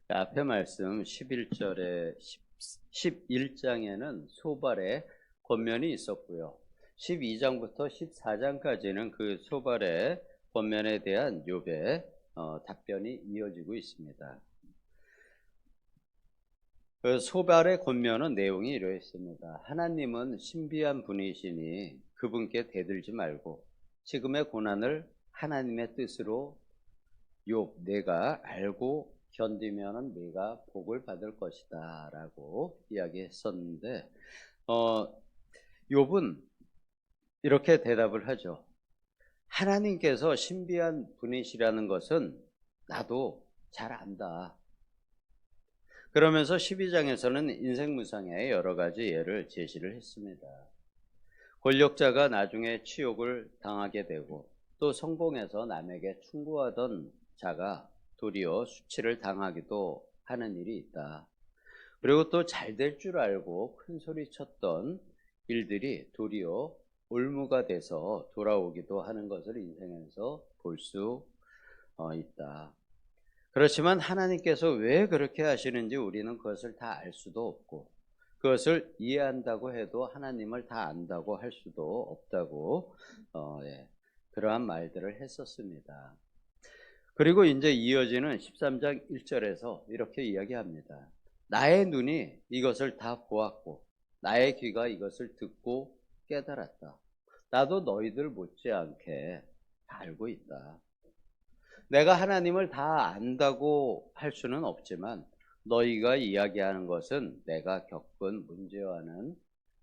앞에 말씀 11장에는 소발의 권면이 있었고요. 12장부터 14장까지는 그 소발의 권면에 대한 욥의 답변이 이어지고 있습니다. 그 소발의 권면은 내용이 이러했습니다. 하나님은 신비한 분이시니 그분께 대들지 말고 지금의 고난을 하나님의 뜻으로 욥 내가 알고 견디면은 네가 복을 받을 것이다 라고 이야기했었는데 욥은 이렇게 대답을 하죠. 하나님께서 신비한 분이시라는 것은 나도 잘 안다. 그러면서 12장에서는 인생무상의 여러 가지 예를 제시를 했습니다. 권력자가 나중에 치욕을 당하게 되고 또 성공해서 남에게 충고하던 자가 도리어 수치를 당하기도 하는 일이 있다. 그리고 또 잘 될 줄 알고 큰 소리 쳤던 일들이 도리어 올무가 돼서 돌아오기도 하는 것을 인생에서 볼 수 있다. 그렇지만 하나님께서 왜 그렇게 하시는지 우리는 그것을 다 알 수도 없고 그것을 이해한다고 해도 하나님을 다 안다고 할 수도 없다고 그러한 말들을 했었습니다. 그리고 이제 이어지는 13장 1절에서 이렇게 이야기합니다. 나의 눈이 이것을 다 보았고 나의 귀가 이것을 듣고 깨달았다. 나도 너희들 못지않게 다 알고 있다. 내가 하나님을 다 안다고 할 수는 없지만 너희가 이야기하는 것은 내가 겪은 문제와는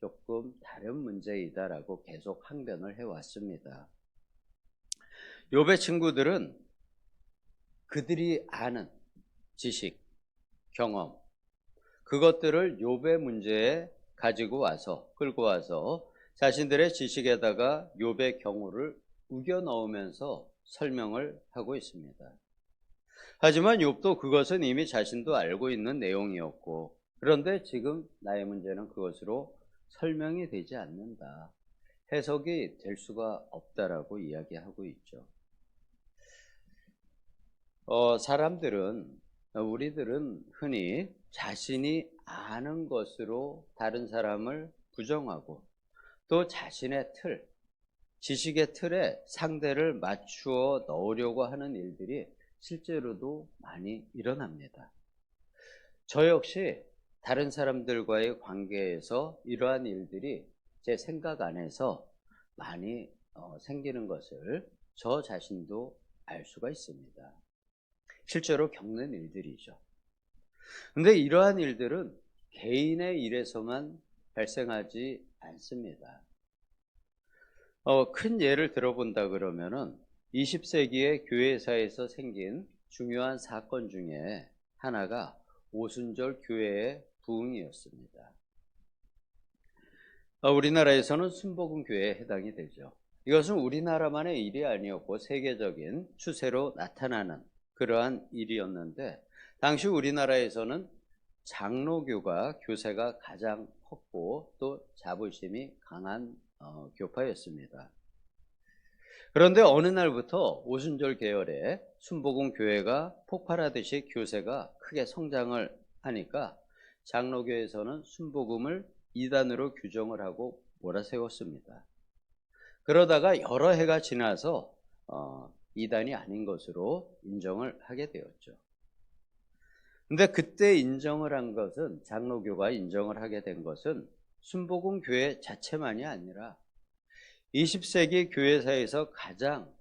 조금 다른 문제이다라고 계속 항변을 해왔습니다. 욥의 친구들은 그들이 아는 지식, 경험, 그것들을 욥의 문제에 가지고 와서 끌고 와서 자신들의 지식에다가 욥의 경우를 우겨 넣으면서 설명을 하고 있습니다. 하지만 욥도 그것은 이미 자신도 알고 있는 내용이었고 그런데 지금 나의 문제는 그것으로 설명이 되지 않는다. 해석이 될 수가 없다라고 이야기하고 있죠. 우리들은 흔히 자신이 아는 것으로 다른 사람을 부정하고 또 자신의 틀, 지식의 틀에 상대를 맞추어 넣으려고 하는 일들이 실제로도 많이 일어납니다. 저 역시 다른 사람들과의 관계에서 이러한 일들이 제 생각 안에서 많이 생기는 것을 저 자신도 알 수가 있습니다. 실제로 겪는 일들이죠. 근데 이러한 일들은 개인의 일에서만 발생하지 않습니다. 큰 예를 들어본다 그러면은 20세기의 교회사에서 생긴 중요한 사건 중에 하나가 오순절 교회의 부흥이었습니다. 우리나라에서는 순복음 교회에 해당이 되죠. 이것은 우리나라만의 일이 아니었고 세계적인 추세로 나타나는 그러한 일이었는데 당시 우리나라에서는 장로교가 교세가 가장 컸고 또 자부심이 강한 교파였습니다. 그런데 어느 날부터 오순절 계열의 순복음 교회가 폭발하듯이 교세가 크게 성장을 하니까 장로교에서는 순복음을 이단으로 규정을 하고 몰아세웠습니다. 그러다가 여러 해가 지나서 이단이 아닌 것으로 인정을 하게 되었죠. 근데 그때 인정을 한 것은 장로교가 인정을 하게 된 것은 순복음 교회 자체만이 아니라 20세기 교회사에서 가장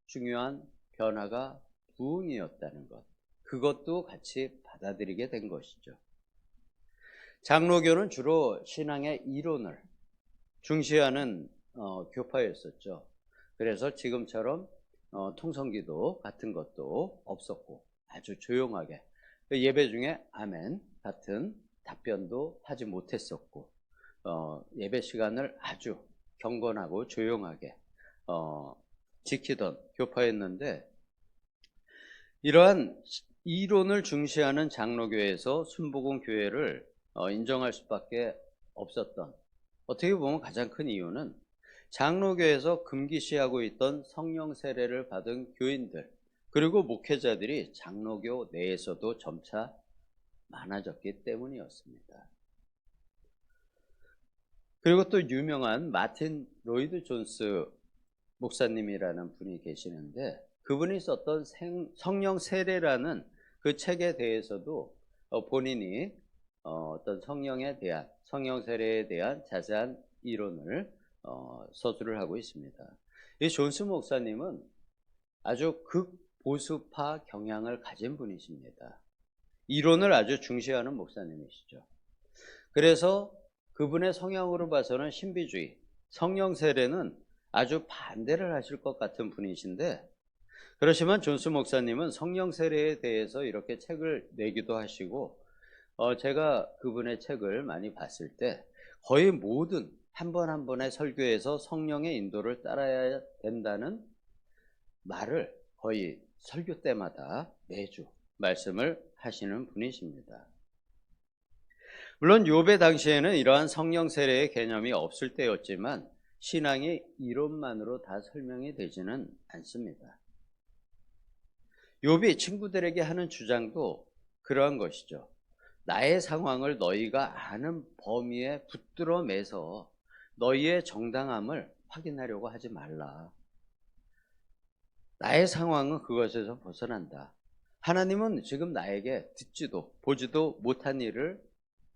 중요한 변화가 부흥이었다는 것, 그것도 같이 받아들이게 된 것이죠. 장로교는 주로 신앙의 이론을 중시하는 교파였었죠. 그래서 지금처럼 통성기도 같은 것도 없었고 아주 조용하게 예배 중에 아멘 같은 답변도 하지 못했었고 예배 시간을 아주 경건하고 조용하게 지키던 교파였는데 이러한 이론을 중시하는 장로교에서 순복음 교회를 인정할 수밖에 없었던 어떻게 보면 가장 큰 이유는 장로교에서 금기시하고 있던 성령 세례를 받은 교인들 그리고 목회자들이 장로교 내에서도 점차 많아졌기 때문이었습니다. 그리고 또 유명한 마틴 로이드 존스 목사님이라는 분이 계시는데, 그분이 썼던 성령 세례라는 그 책에 대해서도 본인이 어떤 성령 세례에 대한 자세한 이론을 서술을 하고 있습니다. 이 존스 목사님은 아주 극보수파 경향을 가진 분이십니다. 이론을 아주 중시하는 목사님이시죠. 그래서 그분의 성향으로 봐서는 신비주의, 성령 세례는 아주 반대를 하실 것 같은 분이신데, 그렇지만 존스 목사님은 성령 세례에 대해서 이렇게 책을 내기도 하시고, 제가 그분의 책을 많이 봤을 때 거의 모든 한 번 한 번의 설교에서 성령의 인도를 따라야 된다는 말을 거의 설교 때마다 매주 말씀을 하시는 분이십니다. 물론 욥의 당시에는 이러한 성령 세례의 개념이 없을 때였지만 신앙이 이론만으로 다 설명이 되지는 않습니다. 욥이 친구들에게 하는 주장도 그러한 것이죠. 나의 상황을 너희가 아는 범위에 붙들어 매서 너희의 정당함을 확인하려고 하지 말라. 나의 상황은 그것에서 벗어난다. 하나님은 지금 나에게 듣지도 보지도 못한 일을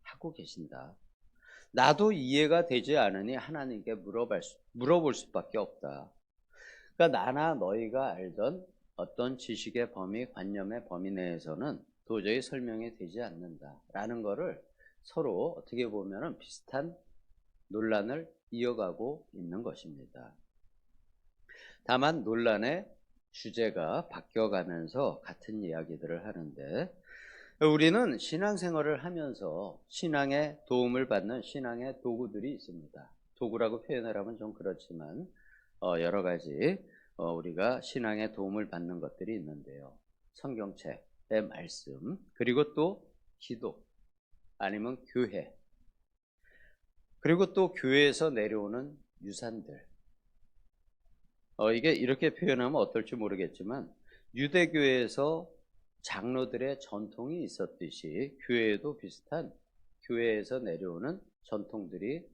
하고 계신다. 나도 이해가 되지 않으니 하나님께 물어볼 수밖에 없다. 그러니까 나나 너희가 알던 어떤 지식의 범위, 관념의 범위 내에서는 도저히 설명이 되지 않는다라는 것을 서로 어떻게 보면 비슷한 논란을 이어가고 있는 것입니다. 다만 논란의 주제가 바뀌어가면서 같은 이야기들을 하는데, 우리는 신앙생활을 하면서 신앙의 도움을 받는 신앙의 도구들이 있습니다. 도구라고 표현을 하면 좀 그렇지만 여러 가지 우리가 신앙의 도움을 받는 것들이 있는데요. 성경책의 말씀, 그리고 또 기도, 아니면 교회, 그리고 또 교회에서 내려오는 유산들. 이게 이렇게 표현하면 어떨지 모르겠지만 유대교에서 장로들의 전통이 있었듯이 교회에도 비슷한 교회에서 내려오는 전통들이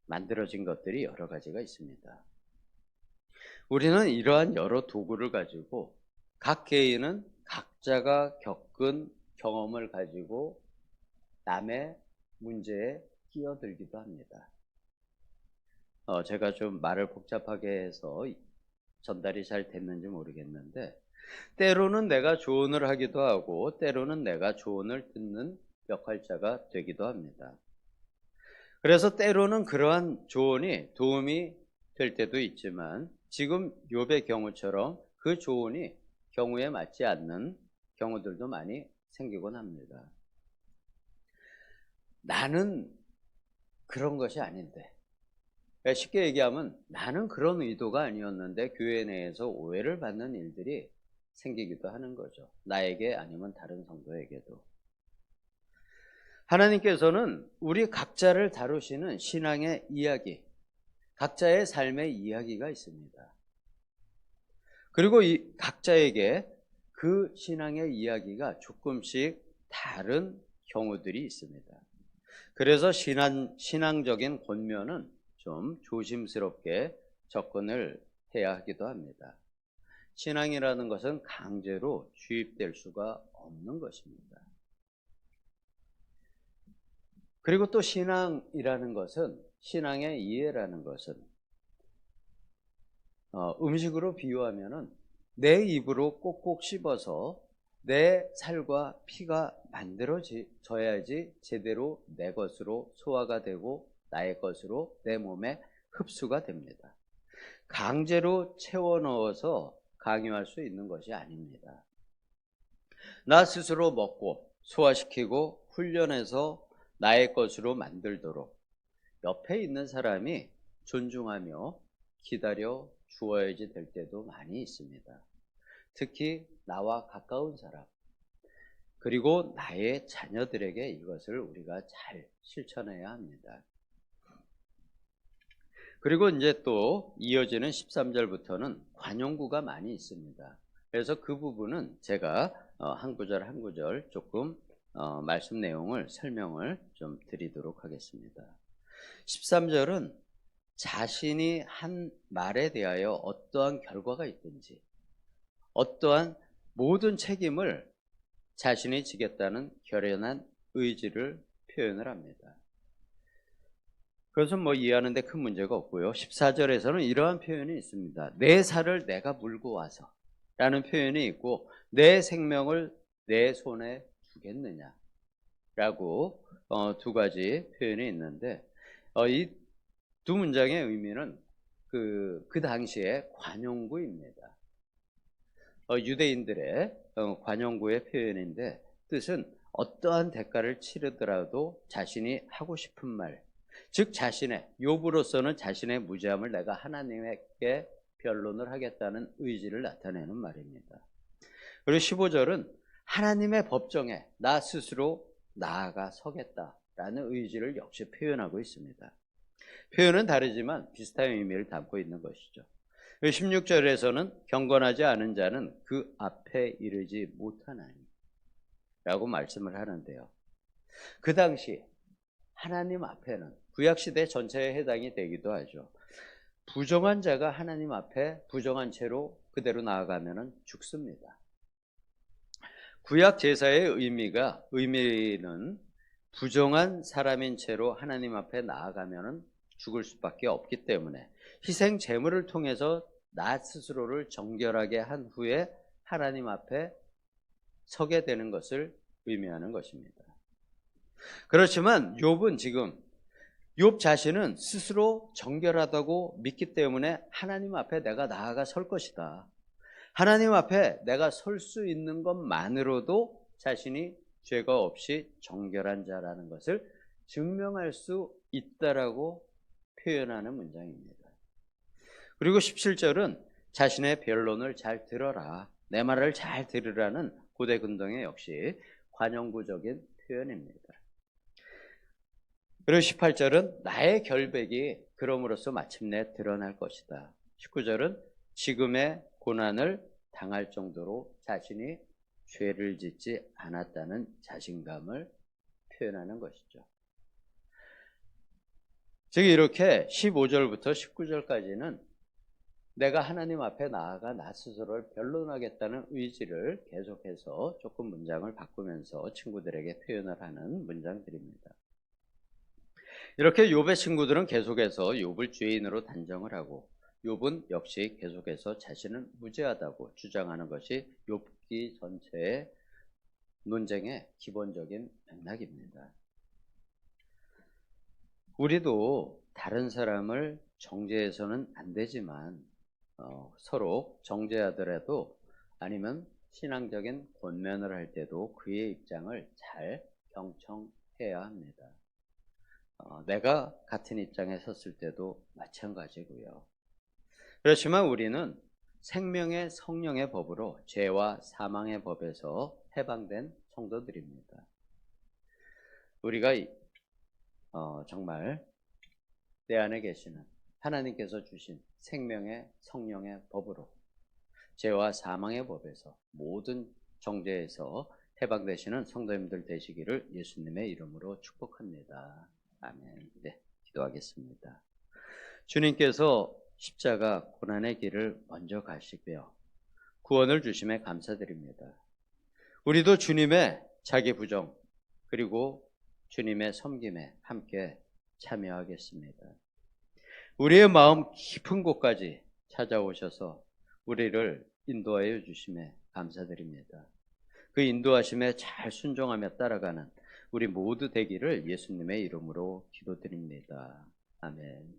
만들어진 것들이 여러 가지가 있습니다. 우리는 이러한 여러 도구를 가지고 각 개인은 각자가 겪은 경험을 가지고 남의 문제에 끼어들기도 합니다. 제가 좀 말을 복잡하게 해서 전달이 잘 됐는지 모르겠는데, 때로는 내가 조언을 하기도 하고 때로는 내가 조언을 듣는 역할자가 되기도 합니다. 그래서 때로는 그러한 조언이 도움이 될 때도 있지만 지금 욥의 경우처럼 그 조언이 경우에 맞지 않는 경우들도 많이 생기곤 합니다. 나는 그런 것이 아닌데, 쉽게 얘기하면 나는 그런 의도가 아니었는데 교회 내에서 오해를 받는 일들이 생기기도 하는 거죠. 나에게 아니면 다른 성도에게도. 하나님께서는 우리 각자를 다루시는 신앙의 이야기, 각자의 삶의 이야기가 있습니다. 그리고 이 각자에게 그 신앙의 이야기가 조금씩 다른 경우들이 있습니다. 그래서 신앙적인 권면은 좀 조심스럽게 접근을 해야 하기도 합니다. 신앙이라는 것은 강제로 주입될 수가 없는 것입니다. 그리고 또 신앙이라는 것은, 신앙의 이해라는 것은 음식으로 비유하면은 내 입으로 꼭꼭 씹어서 내 살과 피가 만들어져야지 제대로 내 것으로 소화가 되고 나의 것으로 내 몸에 흡수가 됩니다. 강제로 채워 넣어서 강요할 수 있는 것이 아닙니다. 나 스스로 먹고 소화시키고 훈련해서 나의 것으로 만들도록 옆에 있는 사람이 존중하며 기다려 주어야지 될 때도 많이 있습니다. 특히 나와 가까운 사람, 그리고 나의 자녀들에게 이것을 우리가 잘 실천해야 합니다. 그리고 이제 또 이어지는 13절부터는 관용구가 많이 있습니다. 그래서 그 부분은 제가 한 구절 한 구절 조금 말씀 내용을 설명을 좀 드리도록 하겠습니다. 13절은 자신이 한 말에 대하여 어떠한 결과가 있든지 어떠한 모든 책임을 자신이 지겠다는 결연한 의지를 표현을 합니다. 그것은 이해하는 데 큰 문제가 없고요. 14절에서는 이러한 표현이 있습니다. 내 살을 내가 물고 와서 라는 표현이 있고, 내 생명을 내 손에 주겠느냐 라고 두 가지 표현이 있는데, 이 두 문장의 의미는 그 당시에 관용구입니다. 유대인들의 관용구의 표현인데, 뜻은 어떠한 대가를 치르더라도 자신이 하고 싶은 말, 즉 자신의 욥으로서는 자신의 무죄함을 내가 하나님께 변론을 하겠다는 의지를 나타내는 말입니다. 그리고 15절은 하나님의 법정에 나 스스로 나아가 서겠다라는 의지를 역시 표현하고 있습니다. 표현은 다르지만 비슷한 의미를 담고 있는 것이죠. 16절에서는 경건하지 않은 자는 그 앞에 이르지 못하나니 라고 말씀을 하는데요. 그 당시 하나님 앞에는 구약시대 전체에 해당이 되기도 하죠. 부정한 자가 하나님 앞에 부정한 채로 그대로 나아가면 죽습니다. 구약 제사의 의미는 부정한 사람인 채로 하나님 앞에 나아가면 죽을 수밖에 없기 때문에 희생 제물을 통해서 나 스스로를 정결하게 한 후에 하나님 앞에 서게 되는 것을 의미하는 것입니다. 그렇지만 욥 자신은 스스로 정결하다고 믿기 때문에 하나님 앞에 내가 나아가 설 것이다. 하나님 앞에 내가 설 수 있는 것만으로도 자신이 죄가 없이 정결한 자라는 것을 증명할 수 있다라고 표현하는 문장입니다. 그리고 17절은 자신의 변론을 잘 들어라, 내 말을 잘 들으라는 고대 근동의 역시 관용구적인 표현입니다. 그리고 18절은 나의 결백이 그럼으로써 마침내 드러날 것이다. 19절은 지금의 고난을 당할 정도로 자신이 죄를 짓지 않았다는 자신감을 표현하는 것이죠. 즉 이렇게 15절부터 19절까지는 내가 하나님 앞에 나아가 나 스스로를 변론하겠다는 의지를 계속해서 조금 문장을 바꾸면서 친구들에게 표현을 하는 문장들입니다. 이렇게 욥의 친구들은 계속해서 욥을 죄인으로 단정을 하고, 욥은 역시 계속해서 자신은 무죄하다고 주장하는 것이 욥기 전체의 논쟁의 기본적인 맥락입니다. 우리도 다른 사람을 정죄해서는 안 되지만 서로 정죄하더라도, 아니면 신앙적인 권면을 할 때도 그의 입장을 잘 경청해야 합니다. 내가 같은 입장에 섰을 때도 마찬가지고요. 그렇지만 우리는 생명의 성령의 법으로 죄와 사망의 법에서 해방된 성도들입니다. 우리가 정말 내 안에 계시는 하나님께서 주신 생명의 성령의 법으로 죄와 사망의 법에서 모든 정죄에서 해방되시는 성도님들 되시기를 예수님의 이름으로 축복합니다. 아멘. 네, 기도하겠습니다. 주님께서 십자가 고난의 길을 먼저 가시고요, 구원을 주심에 감사드립니다. 우리도 주님의 자기 부정 그리고 주님의 섬김에 함께 참여하겠습니다. 우리의 마음 깊은 곳까지 찾아오셔서 우리를 인도하여 주심에 감사드립니다. 그 인도하심에 잘 순종하며 따라가는 우리 모두 되기를 예수님의 이름으로 기도드립니다. 아멘.